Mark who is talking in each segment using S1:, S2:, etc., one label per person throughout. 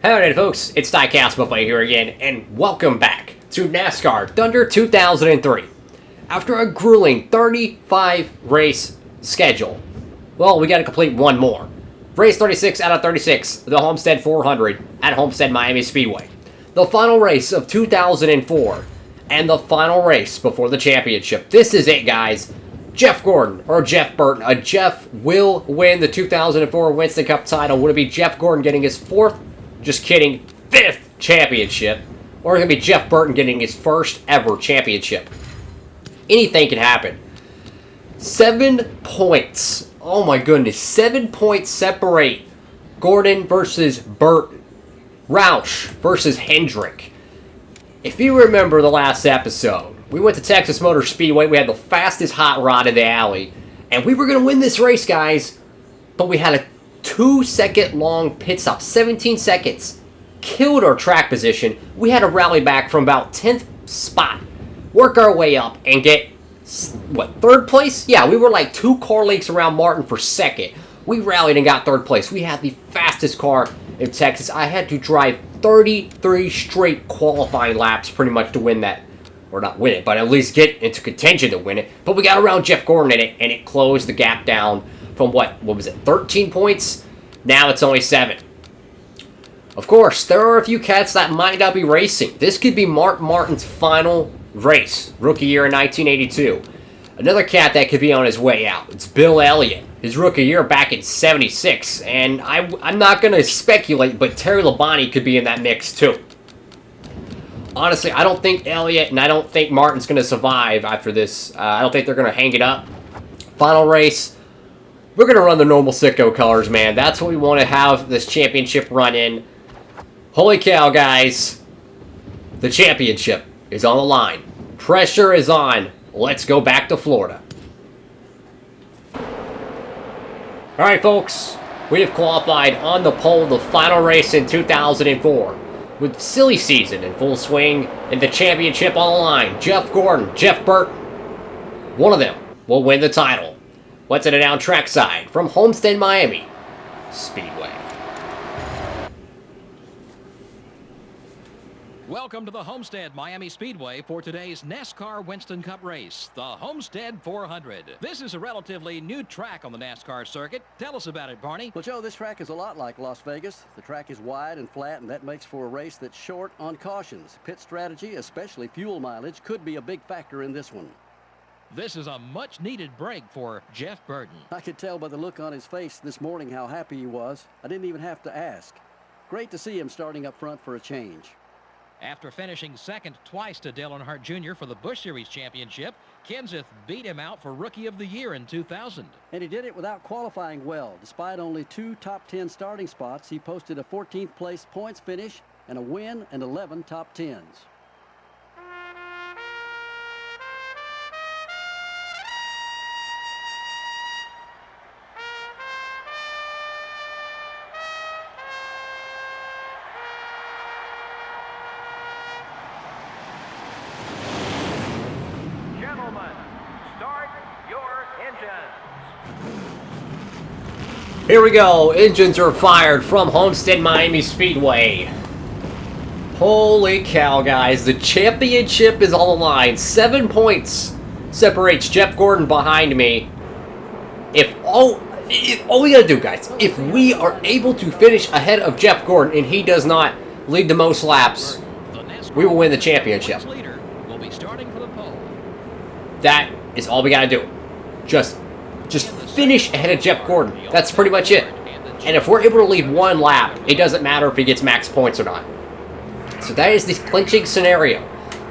S1: Howdy folks, it's DIECAST Buffet here again, and welcome back to NASCAR Thunder 2003. After a grueling 35 race schedule, well, we gotta complete one more. Race 36 out of 36, the Homestead 400 at Homestead Miami Speedway. The final race of 2004, and the final race before the championship. This is it, guys. Jeff Gordon, or Jeff Burton. Jeff will win the 2004 Winston Cup title. Would it be Jeff Gordon getting his fourth? Just kidding, 5th championship, or it's going to be Jeff Burton getting his first ever championship. Anything can happen. 7 points. Oh my goodness. 7 points separate Gordon versus Burton. Roush versus Hendrick. If you remember the last episode, we went to Texas Motor Speedway. We had the fastest hot rod in the alley. And we were going to win this race, guys. But we had a 2-second long pit stop, 17 seconds, killed our track position. We had to rally back from about 10th spot, work our way up, and get, what, 3rd place? Yeah, we were like 2 car lengths around Martin for 2nd. We rallied and got 3rd place. We had the fastest car in Texas. I had to drive 33 straight qualifying laps pretty much to win that, or not win it, but at least get into contention to win it. But we got around Jeff Gordon in it, and it closed the gap down from what was it, 13 points? Now it's only 7. Of course, there are a few cats that might not be racing. This could be Mark Martin's final race, rookie year in 1982. Another cat that could be on his way out. It's Bill Elliott, his rookie year back in 76. And I'm not going to speculate, but Terry Labonte could be in that mix too. Honestly, I don't think Elliott and I don't think Martin's going to survive after this. I don't think they're going to hang it up. Final race. We're going to run the normal sicko colors, man. That's what we want to have this championship run in. Holy cow, guys. The championship is on the line. Pressure is on. Let's go back to Florida. Alright, folks. We have qualified on the pole the final race in 2004. With silly season in full swing and the championship on the line. Jeff Gordon, Jeff Burton. One of them will win the title. Let's hit it down trackside from Homestead, Miami Speedway.
S2: Welcome to the Homestead Miami Speedway for today's NASCAR Winston Cup race, the Homestead 400. This is a relatively new track on the NASCAR circuit. Tell us about it, Barney.
S3: Well, Joe, this track is a lot like Las Vegas. The track is wide and flat, and that makes for a race that's short on cautions. Pit strategy, especially fuel mileage, could be a big factor in this one.
S2: This is a much-needed break for Jeff Burton.
S3: I could tell by the look on his face this morning how happy he was. I didn't even have to ask. Great to see him starting up front for a change.
S2: After finishing second twice to Dale Earnhardt Jr. for the Busch Series Championship, Kenseth beat him out for Rookie of the Year in 2000.
S3: And he did it without qualifying well. Despite only 2 top 10 starting spots, he posted a 14th place points finish and a win and 11 top 10s.
S1: Here we go. Engines are fired from Homestead Miami Speedway. Holy cow, guys. The championship is on the line. 7 points separates Jeff Gordon behind me. If all we gotta do, guys, if we are able to finish ahead of Jeff Gordon and he does not lead the most laps, we will win the championship. That is all we gotta do. Just finish ahead of Jeff Gordon. That's pretty much it. And if we're able to lead 1 lap, it doesn't matter if he gets max points or not. So that is the clinching scenario.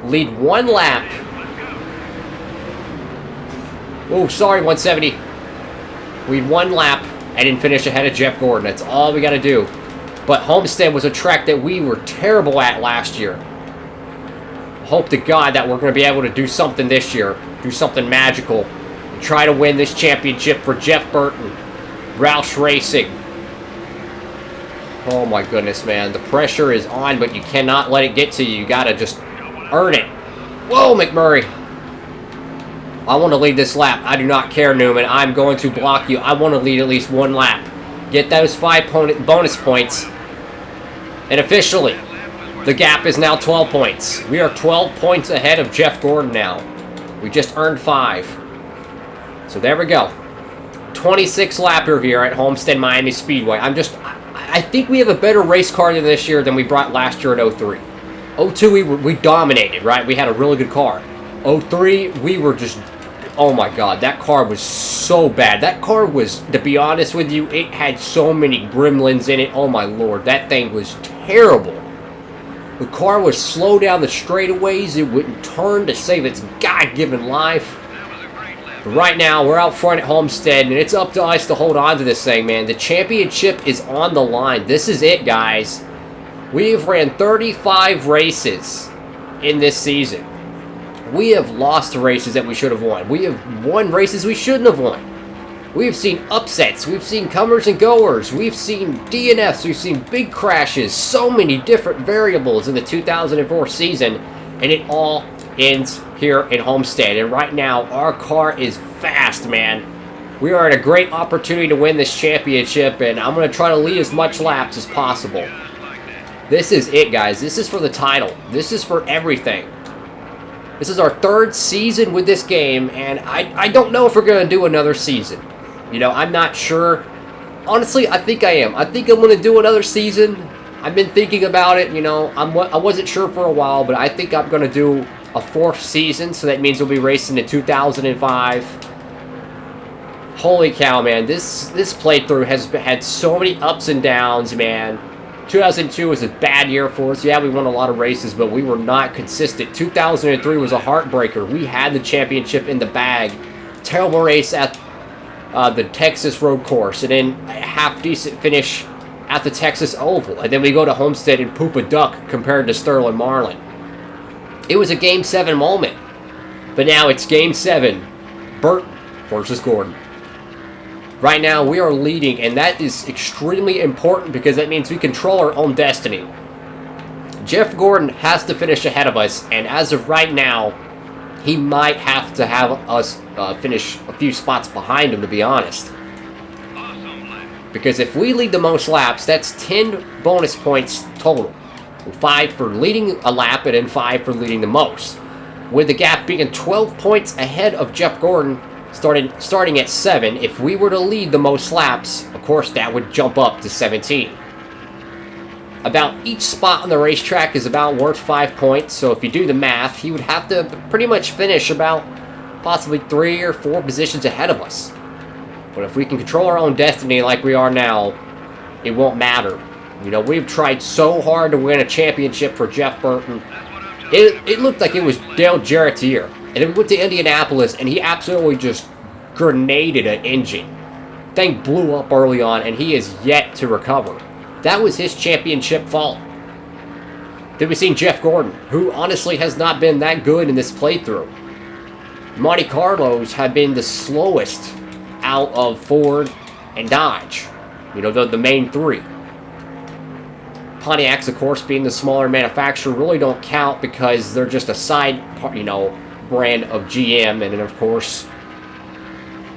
S1: Lead 1 lap. Oh, sorry, 170. Lead 1 lap and then finish ahead of Jeff Gordon. That's all we got to do. But Homestead was a track that we were terrible at last year. Hope to God that we're going to be able to do something this year. Do something magical. Try to win this championship for Jeff Burton. Roush Racing. Oh my goodness, man. The pressure is on, but you cannot let it get to you. You gotta just earn it. Whoa, McMurray. I want to lead this lap. I do not care, Newman. I'm going to block you. I want to lead at least 1 lap. Get those 5 bonus points. And officially, the gap is now 12 points. We are 12 points ahead of Jeff Gordon now. We just earned 5. So there we go. 26 lapper here at Homestead Miami Speedway. I think we have a better race car this year than we brought last year at 03. 02, we dominated, right? We had a really good car. 03, we were just... Oh my god, that car was so bad. That car was, to be honest with you, it had so many gremlins in it. Oh my lord, that thing was terrible. The car would slow down the straightaways. It wouldn't turn to save its God-given life. But right now, we're out front at Homestead, and it's up to us to hold on to this thing, man. The championship is on the line. This is it, guys. We've ran 35 races in this season. We have lost races that we should have won. We have won races we shouldn't have won. We have seen upsets. We've seen comers and goers. We've seen DNFs. We've seen big crashes. So many different variables in the 2004 season. And it all ends here in Homestead. And right now, our car is fast, man. We are at a great opportunity to win this championship. And I'm going to try to lead as much laps as possible. This is it, guys. This is for the title. This is for everything. This is our 3rd season with this game, and I don't know if we're going to do another season. You know, I'm not sure. Honestly, I think I am. I think I'm going to do another season. I've been thinking about it, you know. I wasn't sure for a while, but I think I'm going to do a 4th season, so that means we'll be racing in 2005. Holy cow, man. This playthrough has had so many ups and downs, man. 2002 was a bad year for us. Yeah, we won a lot of races, but we were not consistent. 2003 was a heartbreaker. We had the championship in the bag. Terrible race at the Texas road course, and then a half-decent finish at the Texas Oval. And then we go to Homestead and poop a duck compared to Sterling Marlin. It was a Game 7 moment. But now it's Game 7. Burt versus Gordon. Right now, we are leading, and that is extremely important because that means we control our own destiny. Jeff Gordon has to finish ahead of us, and as of right now, he might have to have us finish a few spots behind him, to be honest. Because if we lead the most laps, that's 10 bonus points total. 5 for leading a lap, and then 5 for leading the most. With the gap being 12 points ahead of Jeff Gordon, starting at 7, if we were to lead the most laps, of course that would jump up to 17. About each spot on the racetrack is about worth 5 points, so if you do the math, he would have to pretty much finish about possibly 3 or 4 positions ahead of us. But if we can control our own destiny like we are now, it won't matter. You know, we've tried so hard to win a championship for Jeff Burton. It looked like it was Dale Jarrett's year. And then we went to Indianapolis, and he absolutely just grenaded an engine. Thing blew up early on, and he is yet to recover. That was his championship fault. Then we've seen Jeff Gordon, who honestly has not been that good in this playthrough. Monte Carlos have been the slowest out of Ford and Dodge. You know, the main 3. Pontiacs, of course, being the smaller manufacturer, really don't count because they're just a side part, you know, brand of GM, and then of course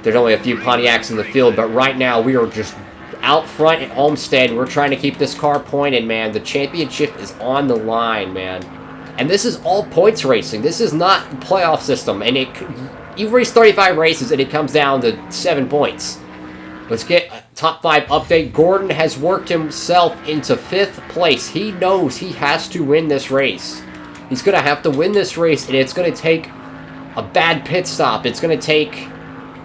S1: there's only a few Pontiacs in the field, but right now we are just out front at Homestead. We're trying to keep this car pointed, man. The championship is on the line, man, and this is all points racing. This is not the playoff system, and you race 35 races and it comes down to 7 points. Let's get a top 5 update. Gordon has worked himself into 5th place. He knows he has to win this race. He's going to have to win this race, and it's going to take a bad pit stop. It's going to take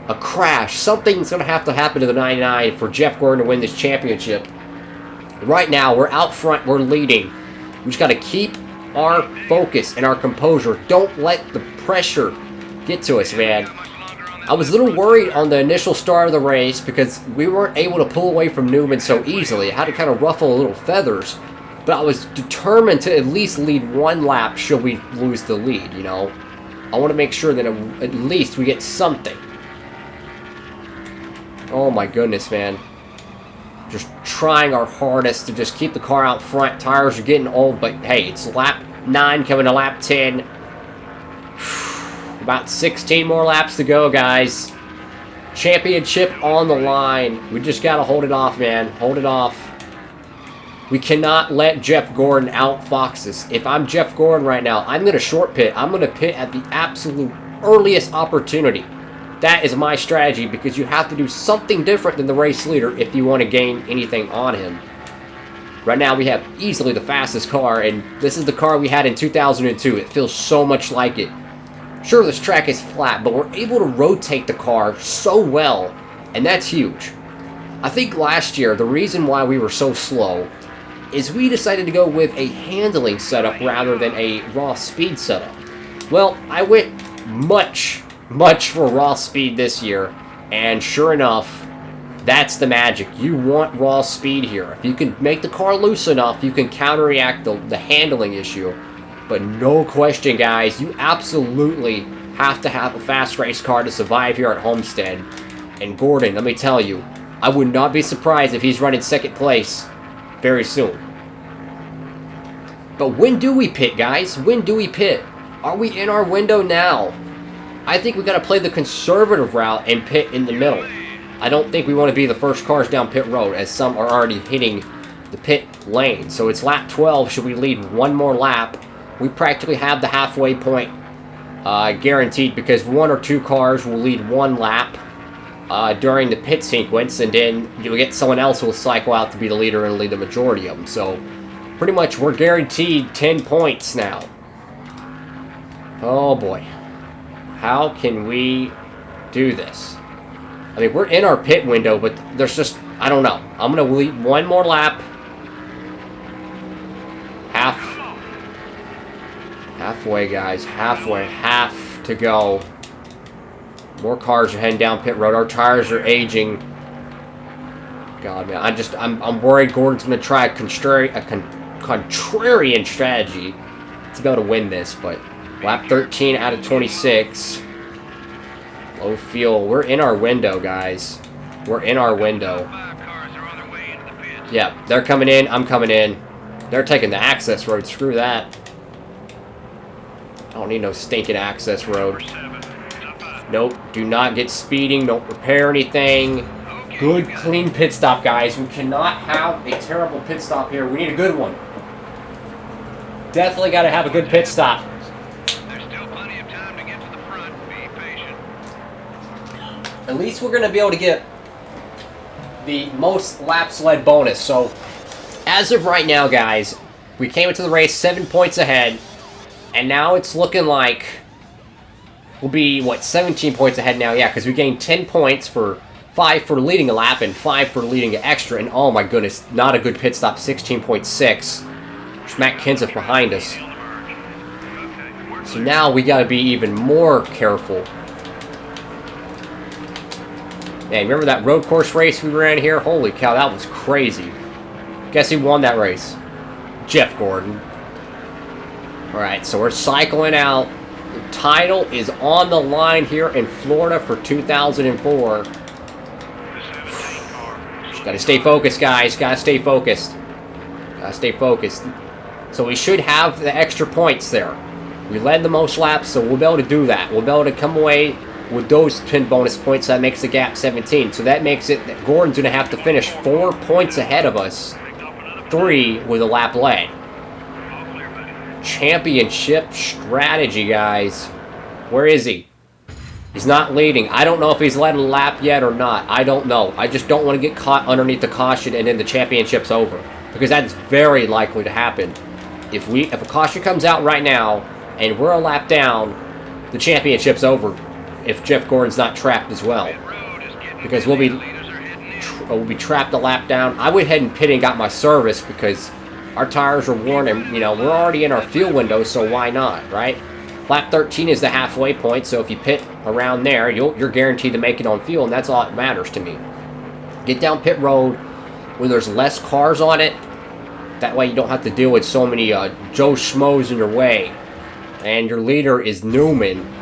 S1: a crash. Something's going to have to happen to the 99 for Jeff Gordon to win this championship. Right now, we're out front. We're leading. We just got to keep our focus and our composure. Don't let the pressure get to us, man. I was a little worried on the initial start of the race because we weren't able to pull away from Newman so easily. I had to kind of ruffle a little feathers. But I was determined to at least lead 1 lap should we lose the lead, you know. I want to make sure that at least we get something. Oh my goodness, man. Just trying our hardest to just keep the car out front. Tires are getting old, but hey, it's lap 9 coming to lap 10. About 16 more laps to go, guys. Championship on the line. We just got to hold it off, man. Hold it off. We cannot let Jeff Gordon outfox us. If I'm Jeff Gordon right now, I'm going to short pit. I'm going to pit at the absolute earliest opportunity. That is my strategy, because you have to do something different than the race leader if you want to gain anything on him. Right now we have easily the fastest car, and this is the car we had in 2002. It feels so much like it. Sure, this track is flat, but we're able to rotate the car so well, and that's huge. I think last year, the reason why we were so slow is we decided to go with a handling setup rather than a raw speed setup. Well, I went much for raw speed this year, and sure enough, that's the magic. You want raw speed here. If you can make the car loose enough, you can counteract the handling issue. But no question, guys, you absolutely have to have a fast race car to survive here at Homestead. And Gordon, let me tell you, I would not be surprised if he's running second place very soon. But when do we pit, guys? When do we pit? Are we in our window now? I think we got to play the conservative route and pit in the middle. I don't think we want to be the first cars down pit road, as some are already hitting the pit lane. So it's lap 12. Should we lead one more lap? We practically have the halfway point guaranteed, because one or two cars will lead one lap during the pit sequence, and then you'll get someone else who will cycle out to be the leader and lead the majority of them. So pretty much we're guaranteed 10 points now. Oh boy. How can we do this? I mean, we're in our pit window, but there's just, I don't know. I'm going to lead one more lap. Halfway, guys. Halfway. Half to go. More cars are heading down pit road. Our tires are aging. God, man. I'm worried Gordon's going to try a contrarian strategy to be able to win this, but lap 13 out of 26. Low fuel. We're in our window, guys. We're in our window. Yeah, they're coming in. I'm coming in. They're taking the access road. Screw that. I don't need no stinking access road. Nope. Do not get speeding. Don't repair anything. Good, clean pit stop, guys. We cannot have a terrible pit stop here. We need a good one. Definitely got to have a good pit stop. At least we're going to be able to get the most laps led bonus. So, as of right now, guys, we came into the race 7 points ahead. And now it's looking like we'll be, 17 points ahead now? Yeah, because we gained 10 points for 5 for leading a lap and 5 for leading an extra. And oh my goodness, not a good pit stop, 16.6. Matt Kenseth behind us. So now we got to be even more careful. Man, remember that road course race we ran here? Holy cow, that was crazy. Guess who won that race? Jeff Gordon. Alright, so we're cycling out. The title is on the line here in Florida for 2004. Just gotta stay focused, guys. Gotta stay focused. Gotta stay focused. So we should have the extra points there. We led the most laps, so we'll be able to do that. We'll be able to come away with those 10 bonus points. That makes the gap 17. So that makes it that Gordon's going to have to finish 4 points ahead of us. 3 with a lap led. Championship strategy, guys. Where is he? He's not leading. I don't know if he's led a lap yet or not. I don't know. I just don't want to get caught underneath the caution and then the championship's over. Because that's very likely to happen. If a caution comes out right now and we're a lap down, the championship's over. If Jeff Gordon's not trapped as well. Because we'll be trapped a lap down. I went ahead and pitted and got my service because our tires are worn and, you know, we're already in our fuel window, so why not, right? Lap 13 is the halfway point, so if you pit around there, you're guaranteed to make it on fuel, and that's all that matters to me. Get down pit road when there's less cars on it. That way you don't have to deal with so many Joe Schmoes in your way. And your leader is Newman.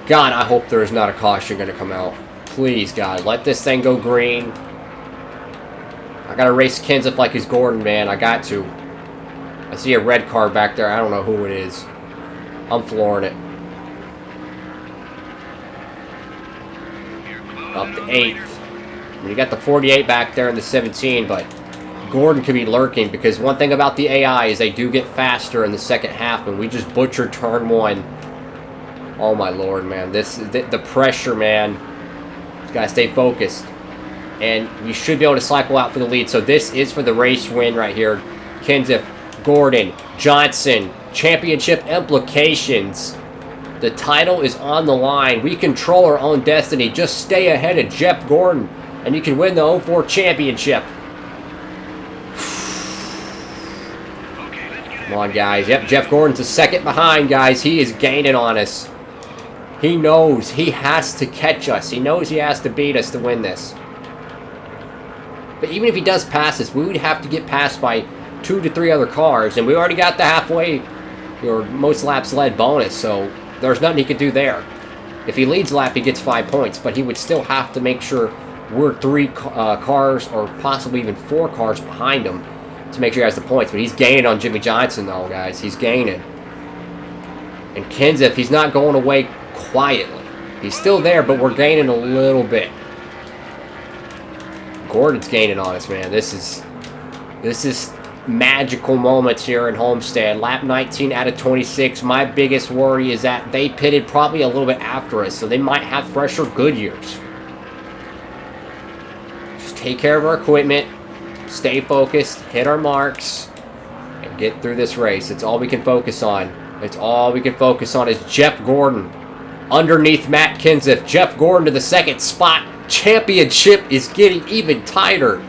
S1: God, I hope there is not a caution going to come out. Please, God, let this thing go green. I got to race Kenseth like he's Gordon, man. I got to. I see a red car back there. I don't know who it is. I'm flooring it. Up to 8th. I mean, you got the 48 back there and the 17, but Gordon could be lurking, because one thing about the AI is they do get faster in the second half, and we just butchered turn 1. Oh my lord, man. This is the pressure, man. Just gotta stay focused. And we should be able to cycle out for the lead. So this is for the race win right here. Kenseth, Gordon, Johnson, championship implications. The title is on the line. We control our own destiny. Just stay ahead of Jeff Gordon, and you can win the 04 championship. Come on, guys. Yep, Jeff Gordon's a second behind, guys. He is gaining on us. He knows he has to catch us. He knows he has to beat us to win this. But even if he does pass us, we would have to get passed by 2 to 3 other cars, and we already got the halfway or most laps led bonus, so there's nothing he could do there. If he leads lap, he gets 5 points, but he would still have to make sure we're 3 cars or possibly even 4 cars behind him to make sure he has the points. But he's gaining on Jimmy Johnson, though, guys. He's gaining. And Kenseth, he's not going away quietly. He's still there, but we're gaining a little bit. Gordon's gaining on us, man. This is magical moments here in Homestead. Lap 19 out of 26. My biggest worry is that they pitted probably a little bit after us, so they might have fresher Goodyears. Just take care of our equipment, stay focused, hit our marks, and get through this race. It's all we can focus on. It's all we can focus on is Jeff Gordon underneath Matt Kenseth. Jeff Gordon to the second spot. Championship is getting even tighter.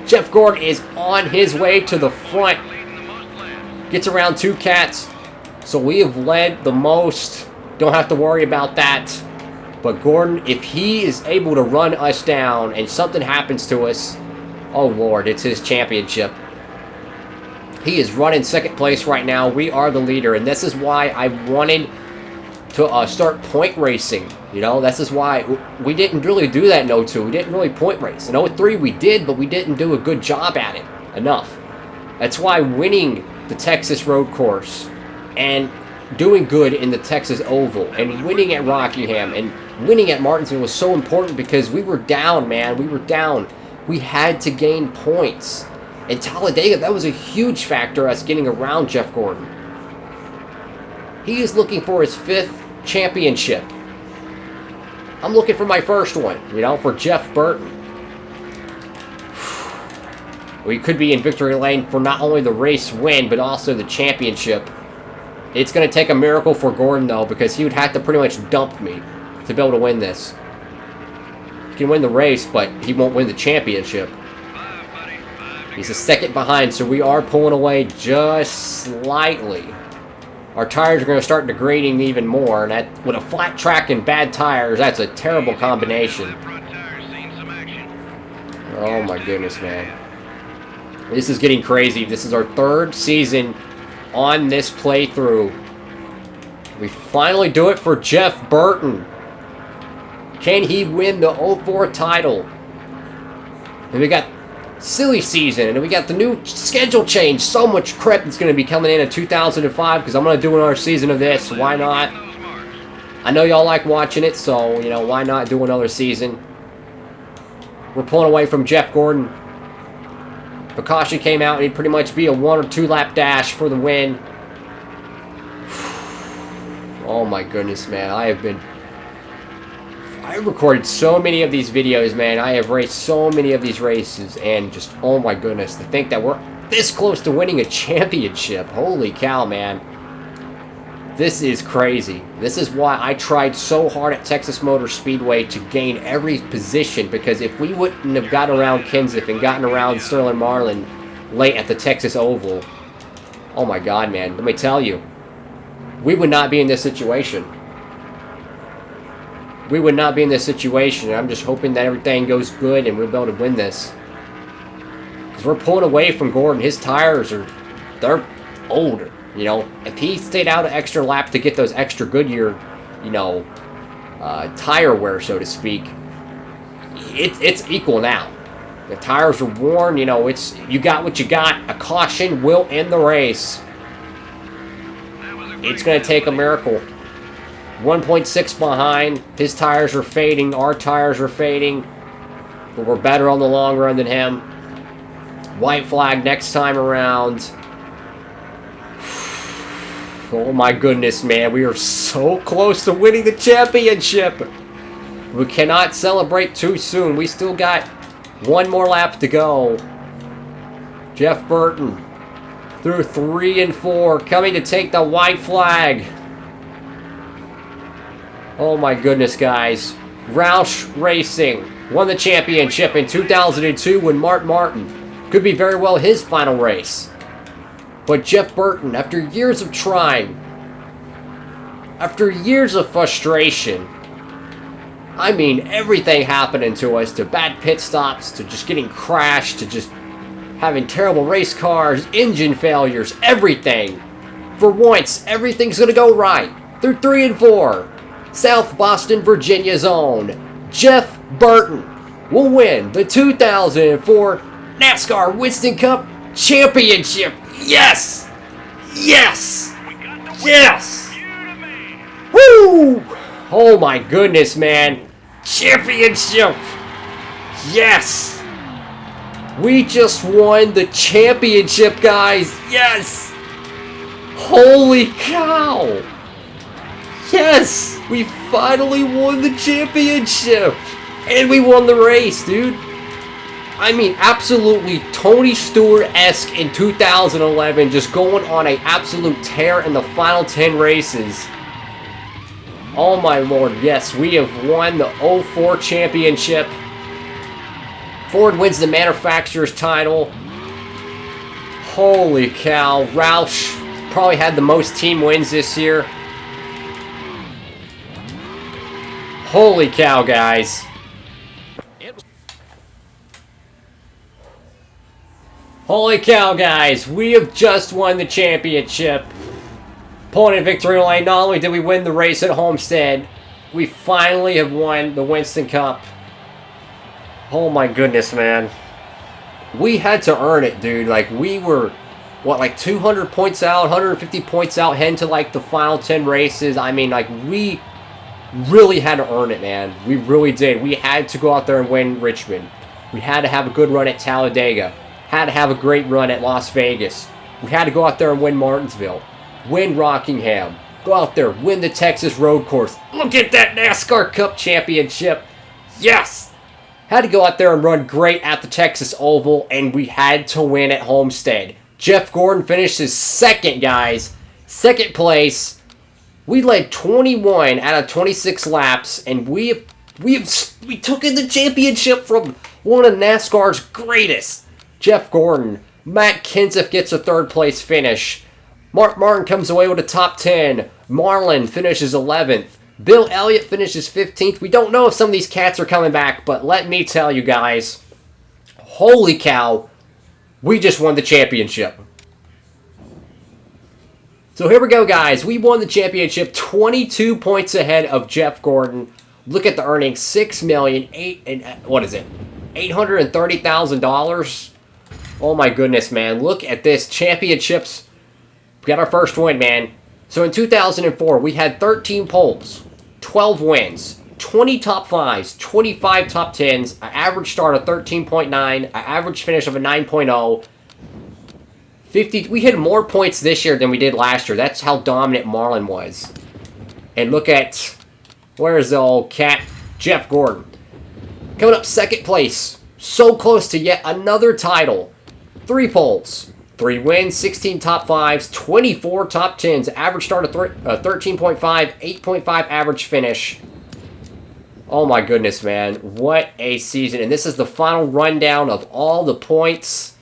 S1: Jeff Gordon is on his way to the front. Gets around 2 cats. So we have led the most. Don't have to worry about that. But Gordon, if he is able to run us down and something happens to us, oh Lord, it's his championship. He is running second place right now. We are the leader. And this is why I wanted to start point racing. You know, this is why we didn't really do that in 02. We didn't really point race. In 03 we did, but we didn't do a good job at it enough. That's why winning the Texas road course and doing good in the Texas Oval and winning at Rockingham and winning at Martinsville was so important, because we were down, man. We were down. We had to gain points. In Talladega, that was a huge factor, us getting around Jeff Gordon. He is looking for his 5th championship. I'm looking for my first one, you know, for Jeff Burton. We could be in victory lane for not only the race win, but also the championship. It's going to take a miracle for Gordon, though, because he would have to pretty much dump me to be able to win this. He can win the race, but he won't win the championship. He's a second behind, so we are pulling away just slightly. Our tires are going to start degrading even more, and that, with a flat track and bad tires, that's a terrible combination. Oh my goodness, man. This is getting crazy. This is our 3rd season on this playthrough. We finally do it for Jeff Burton. Can he win the 04 title? And we got silly season, and we got the new schedule change. So much crap that's going to be coming in 2005, because I'm going to do another season of this. Why not? I know y'all like watching it, so, you know, why not do another season? We're pulling away from Jeff Gordon. If a caution came out, it'd pretty much be a 1 or 2 lap dash for the win. Oh my goodness, man. I recorded so many of these videos, man. I have raced so many of these races, and just, oh my goodness, to think that we're this close to winning a championship. Holy cow, man. This is crazy. This is why I tried so hard at Texas Motor Speedway to gain every position, because if we wouldn't have gotten around Kenseth and gotten around Sterling Marlin late at the Texas Oval, oh my God, man, let me tell you, we would not be in this situation. We would not be in this situation. I'm just hoping that everything goes good and we'll be able to win this. Because we're pulling away from Gordon. His tires they're older. You know, if he stayed out an extra lap to get those extra Goodyear, you know, tire wear, so to speak, it's equal now. The tires are worn. You know, you got what you got. A caution will end the race. It's going to take a miracle. 1.6 behind. His tires are fading. Our tires are fading. But we're better on the long run than him. White flag next time around. Oh my goodness, man. We are so close to winning the championship. We cannot celebrate too soon. We still got one more lap to go. Jeff Burton through 3 and 4, coming to take the white flag. Oh my goodness, guys. Roush Racing won the championship in 2002 when Mark Martin could be very well his final race. But Jeff Burton, after years of trying, after years of frustration, I mean, everything happening to us, to bad pit stops, to just getting crashed, to just having terrible race cars, engine failures, everything. For once, everything's going to go right. Through 3 and 4, South Boston, Virginia's own Jeff Burton will win the 2004 NASCAR Winston Cup Championship. Yes! Yes! Yes! Woo! Oh my goodness, man. Championship! Yes! We just won the championship, guys. Yes! Holy cow! Yes! We finally won the championship! And we won the race, dude. I mean, absolutely Tony Stewart-esque in 2011, just going on an absolute tear in the final 10 races. Oh my lord, yes, we have won the 04 championship. Ford wins the manufacturer's title. Holy cow, Roush probably had the most team wins this year. Holy cow, guys. Holy cow, guys, we have just won the championship. Pulling in victory lane, not only did we win the race at Homestead, we finally have won the Winston Cup. Oh my goodness, man. We had to earn it, dude. Like, we were, what, like 200 points out, 150 points out, heading to like the final 10 races. I mean, like, we really had to earn it, man. We really did. We had to go out there and win Richmond. We had to have a good run at Talladega. Had to have a great run at Las Vegas. We had to go out there and win Martinsville. Win Rockingham. Go out there, win the Texas Road Course. Look at that NASCAR Cup Championship. Yes! Had to go out there and run great at the Texas Oval, and we had to win at Homestead. Jeff Gordon finished his second, guys. Second place. We led 21 out of 26 laps, and we took in the championship from one of NASCAR's greatest. Jeff Gordon. Matt Kenseth gets a third place finish. Mark Martin comes away with a top 10. Marlin finishes 11th. Bill Elliott finishes 15th. We don't know if some of these cats are coming back, but let me tell you guys, holy cow, we just won the championship. So here we go, guys. We won the championship, 22 points ahead of Jeff Gordon. Look at the earnings, $830,000. Oh my goodness, man. Look at this. Championships. We got our first win, man. So in 2004, we had 13 poles, 12 wins, 20 top 5s, 25 top 10s, an average start of 13.9, an average finish of a 9.0. 50. We hit more points this year than we did last year. That's how dominant Marlin was. And look at, where's the old cat? Jeff Gordon. Coming up second place. So close to yet another title. 3 poles, 3 wins, 16 top 5s, 24 top 10s, average start of 13.5, 8.5 average finish. Oh my goodness, man. What a season. And this is the final rundown of all the points.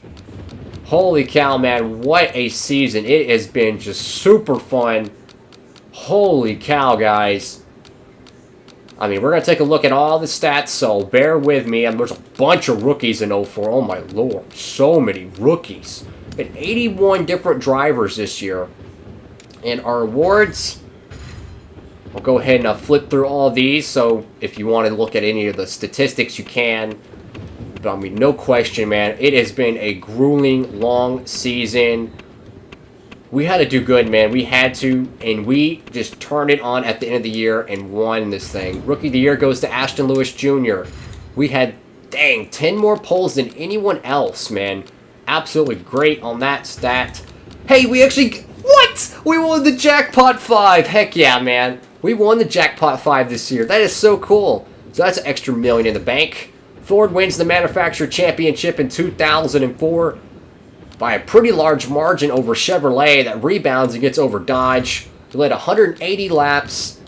S1: Holy cow, man. What a season. It has been just super fun. Holy cow, guys. I mean, we're going to take a look at all the stats, so bear with me. I mean, there's a bunch of rookies in 04. Oh, my lord. So many rookies. And 81 different drivers this year. And our awards, I'll go ahead and flip through all these, so if you want to look at any of the statistics, you can. But, I mean, no question, man. It has been a grueling, long season. We had to do good, man. We had to, and we just turned it on at the end of the year and won this thing. Rookie of the Year goes to Ashton Lewis Jr. We had, dang, 10 more poles than anyone else, man. absolutely great on that stat. Hey, we actually... What? We won the Jackpot 5. Heck yeah, man. We won the Jackpot 5 this year. That is so cool. So that's an extra $1 million in the bank. Ford wins the Manufacturer Championship in 2004 by a pretty large margin over Chevrolet that rebounds and gets over Dodge. They led 180 laps.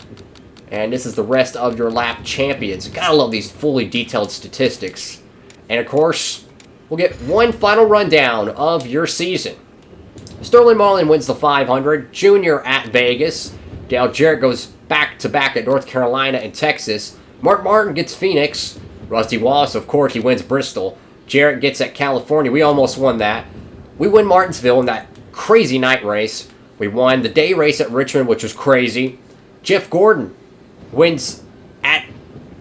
S1: And this is the rest of your lap champions. Gotta love these fully detailed statistics. And of course, we'll get one final rundown of your season. Sterling Marlin wins the 500. Junior at Vegas. Dale Jarrett goes back-to-back at North Carolina and Texas. Mark Martin gets Phoenix. Rusty Wallace, of course, he wins Bristol. Jarrett gets at California. We almost won that. We win Martinsville in that crazy night race. We won the day race at Richmond, which was crazy. Jeff Gordon wins at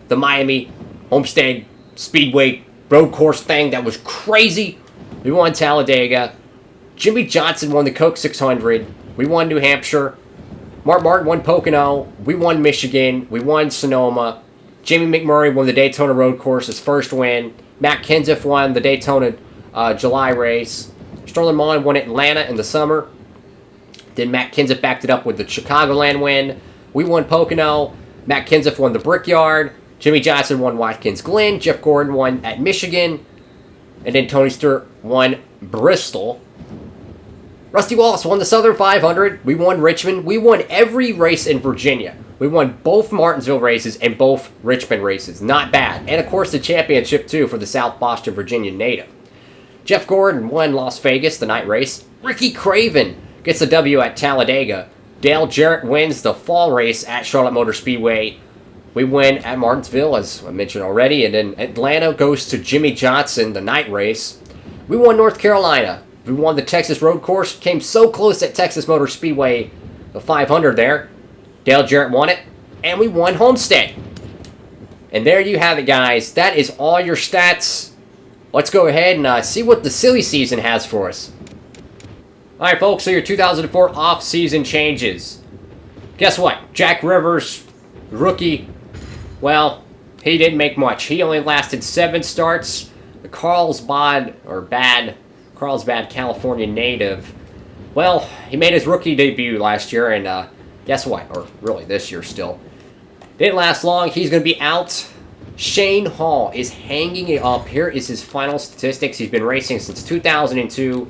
S1: the Miami Homestead Speedway road course thing. That was crazy. We won Talladega. Jimmy Johnson won the Coke 600. We won New Hampshire. Mark Martin won Pocono. We won Michigan. We won Sonoma. Jamie McMurray won the Daytona road course, his first win. Matt Kenseth won the Daytona July race. Sterling Marlin won Atlanta in the summer. Then Matt Kenseth backed it up with the Chicagoland win. We won Pocono. Matt Kenseth won the Brickyard. Jimmy Johnson won Watkins Glen. Jeff Gordon won at Michigan. And then Tony Stewart won Bristol. Rusty Wallace won the Southern 500. We won Richmond. We won every race in Virginia. We won both Martinsville races and both Richmond races. Not bad. And of course the championship too for the South Boston, Virginia native. Jeff Gordon won Las Vegas, the night race. Ricky Craven gets the W at Talladega. Dale Jarrett wins the fall race at Charlotte Motor Speedway. We win at Martinsville, as I mentioned already. And then Atlanta goes to Jimmy Johnson, the night race. We won North Carolina. We won the Texas road course. Came so close at Texas Motor Speedway, the 500 there. Dale Jarrett won it. And we won Homestead. And there you have it, guys. That is all your stats. Let's go ahead and see what the silly season has for us. Alright, folks, so your 2004 off-season changes. Guess what? Jack Rivers, rookie, well, he didn't make much. He only lasted 7 starts. The Carlsbad California native, well, he made his rookie debut last year, and guess what? Or really this year still. Didn't last long. He's going to be out. Shane Hall is hanging it up. Here is his final statistics. He's been racing since 2002.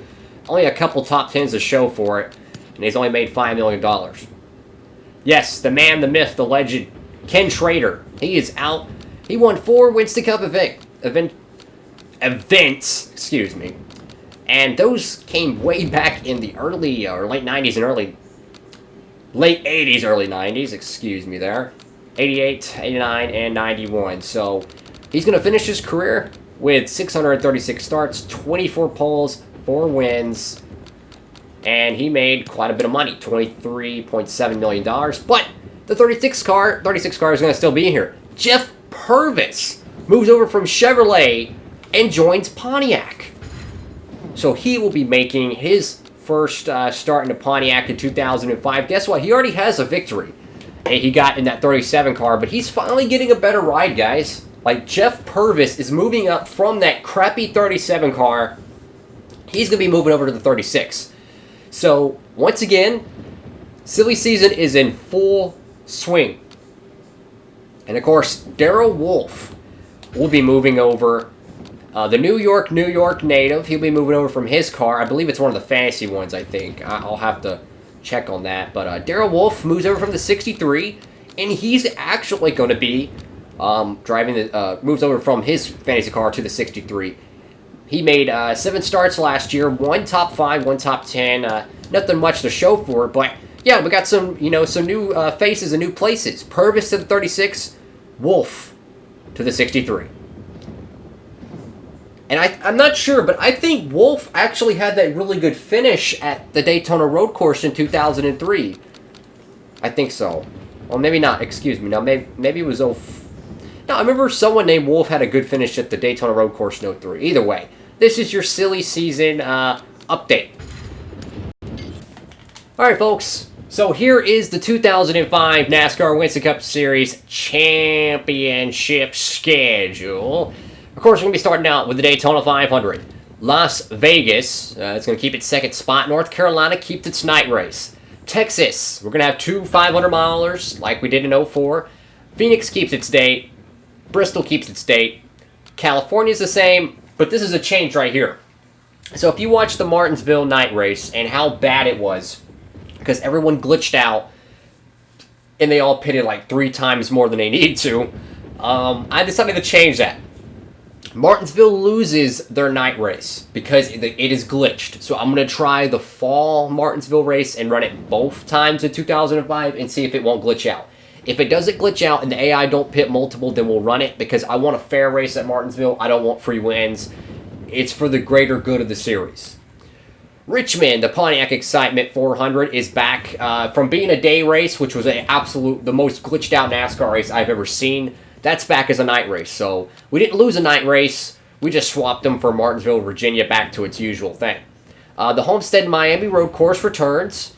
S1: Only a couple top 10s to show for it. And he's only made $5 million. Yes, the man, the myth, the legend, Ken Schrader. He is out. He won 4 Winston Cup events, excuse me. And those came way back in the early, or late 90s and late 80s, early 90s, excuse me there. 88, 89, and 91. So he's going to finish his career with 636 starts, 24 poles, 4 wins, and he made quite a bit of money, $23.7 million. But the 36 car is going to still be here. Jeff Purvis moves over from Chevrolet and joins Pontiac. So he will be making his first start in the Pontiac in 2005. Guess what? He already has a victory. He got in that 37 car, but he's finally getting a better ride, guys. Like, Jeff Purvis is moving up from that crappy 37 car. He's going to be moving over to the 36. So, once again, silly season is in full swing. And, of course, Darrell Wolf will be moving over. The New York native, he'll be moving over from his car. I believe it's one of the fantasy ones, I think. I'll have to check on that. But Darrell Wolf moves over from the 63, and he's actually going to be moves over from his fantasy car to the 63. He made 7 starts last year, 1 top 5, 1 top 10. Nothing much to show for it, but yeah, we got some new faces and new places. Purvis to the 36, Wolf to the 63. And I'm not sure, but I think Wolf actually had that really good finish at the Daytona Road Course in 2003. I think so. Well, maybe not. Excuse me. No, maybe it was No, I remember someone named Wolf had a good finish at the Daytona Road Course in 03. Either way, this is your silly season update. Alright, folks. So here is the 2005 NASCAR Winston Cup Series Championship schedule. Of course, we're going to be starting out with the Daytona 500. Las Vegas, it's going to keep its second spot. North Carolina keeps its night race. Texas, we're going to have 2 500-milers like we did in 04. Phoenix keeps its date. Bristol keeps its date. California's the same, but this is a change right here. So if you watch the Martinsville night race and how bad it was, because everyone glitched out and they all pitted like 3 times more than they needed to, I decided to change that. Martinsville loses their night race because it is glitched. So I'm going to try the fall Martinsville race and run it both times in 2005 and see if it won't glitch out. If it doesn't glitch out and the AI don't pit multiple, then we'll run it because I want a fair race at Martinsville. I don't want free wins. It's for the greater good of the series. Richmond, the Pontiac Excitement 400 is back from being a day race, which was the most glitched out NASCAR race I've ever seen. That's back as a night race. So we didn't lose a night race. We just swapped them for Martinsville, Virginia, back to its usual thing. The Homestead Miami Road Course returns.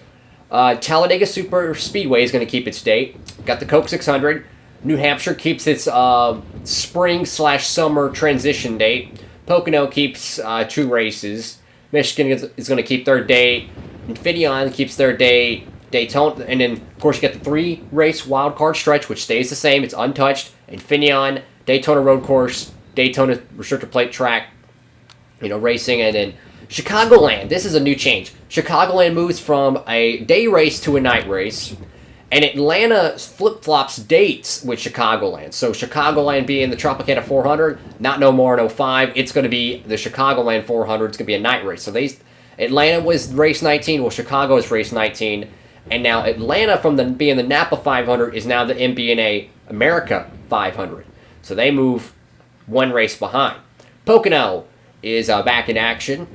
S1: Talladega Super Speedway is going to keep its date. Got the Coke 600. New Hampshire keeps its spring/summer transition date. Pocono keeps 2 races. Michigan is going to keep their date. Infineon keeps their date. Daytona, and then of course you get the 3-race wild card stretch, which stays the same. It's untouched. Infineon, Daytona Road Course, Daytona Restrictor Plate Track, racing, and then Chicagoland. This is a new change. Chicagoland moves from a day race to a night race, and Atlanta flip-flops dates with Chicagoland. So Chicagoland being the Tropicana 400, not no more in 05. It's going to be the Chicagoland 400. It's going to be a night race. So Atlanta was race 19. Well, Chicago is race 19. And now Atlanta, from being the Napa 500, is now the MBNA America 500. So they move 1 race behind. Pocono is back in action.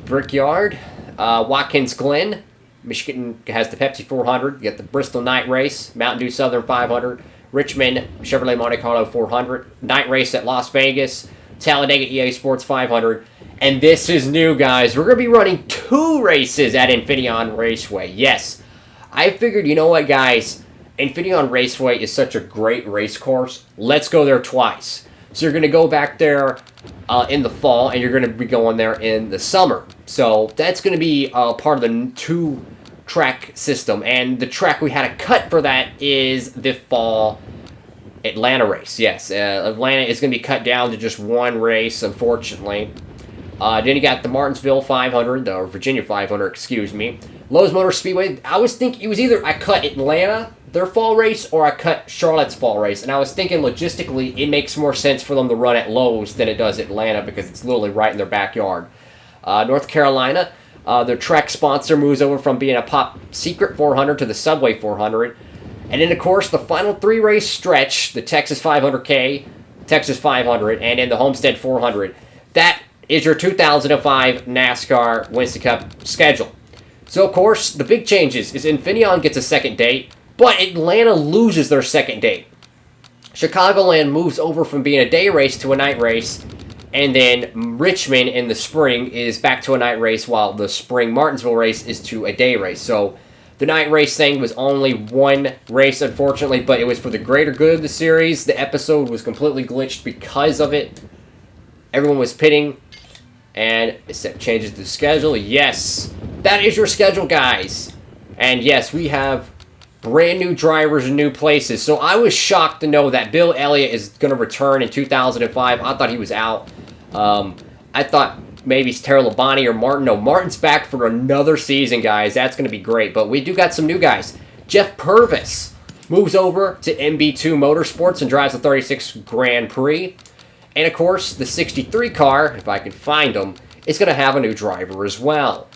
S1: Brickyard, Watkins Glen. Michigan has the Pepsi 400. You got the Bristol Night Race, Mountain Dew Southern 500. Richmond, Chevrolet Monte Carlo 400. Night Race at Las Vegas. Talladega EA Sports 500. And this is new, guys. We're going to be running 2 races at Infineon Raceway. Yes. I figured, you know what, guys? Infineon Raceway is such a great race course. Let's go there twice. So you're going to go back there in the fall, and you're going to be going there in the summer. So that's going to be part of the 2-track system. And the track we had to cut for that is the fall Atlanta race. Yes, Atlanta is going to be cut down to just 1 race, unfortunately. Then you got the Martinsville 500, or Virginia 500, excuse me. Lowe's Motor Speedway, I was thinking it was either I cut Atlanta, their fall race, or I cut Charlotte's fall race. And I was thinking logistically it makes more sense for them to run at Lowe's than it does Atlanta because it's literally right in their backyard. North Carolina, their track sponsor moves over from being a Pop Secret 400 to the Subway 400. And then, of course, the final 3-race stretch, the Texas 500K, Texas 500, and then the Homestead 400. That is your 2005 NASCAR Winston Cup schedule. So, of course, the big changes is Infineon gets a second date, but Atlanta loses their second date. Chicagoland moves over from being a day race to a night race, and then Richmond in the spring is back to a night race, while the spring Martinsville race is to a day race. So, the night race thing was only 1 race, unfortunately, but it was for the greater good of the series. The episode was completely glitched because of it. Everyone was pitting, and it changes the schedule. Yes, that is your schedule, guys. And yes, we have brand new drivers in new places. So I was shocked to know that Bill Elliott is going to return in 2005. I thought he was out. I thought maybe it's Terry Labonte or Martin. No, Martin's back for another season, guys. That's going to be great. But we do got some new guys. Jeff Purvis moves over to MB2 Motorsports and drives the 36 Grand Prix. And, of course, the 63 car, if I can find him, is going to have a new driver as well.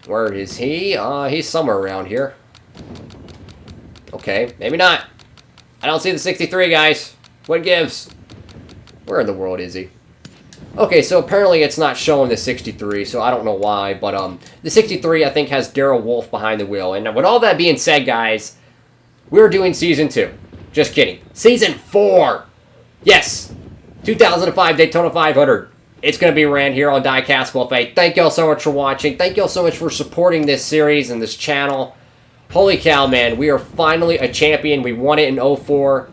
S1: Where is he? He's somewhere around here. Okay, maybe not. I don't see the 63, guys. What gives? Where in the world is he? Okay, so apparently it's not showing the 63, so I don't know why. But the 63, I think, has Darrell Wolf behind the wheel. And with all that being said, guys, we're doing Season 2. Just kidding. Season 4! Yes! 2005 Daytona 500. It's going to be ran here on DIECAST Buffet. Thank y'all so much for watching. Thank y'all so much for supporting this series and this channel. Holy cow, man. We are finally a champion. We won it in 04.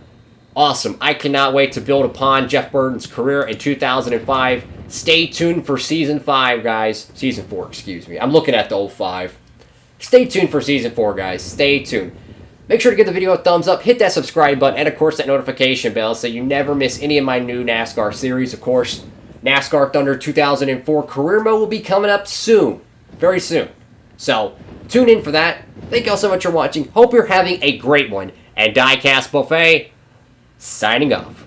S1: awesome. I cannot wait to build upon Jeff Burton's career in 2005. Stay tuned for Season 5, guys. Season 4, excuse me. I'm looking at the 05. Stay tuned for Season 4, guys. Stay tuned. Make sure to give the video a thumbs up, hit that subscribe button, and of course that notification bell so you never miss any of my new NASCAR series. Of course, NASCAR Thunder 2004 Career Mode will be coming up soon. Very soon. So, tune in for that. Thank you all so much for watching. Hope you're having a great one. And DIECAST Buffet, signing off.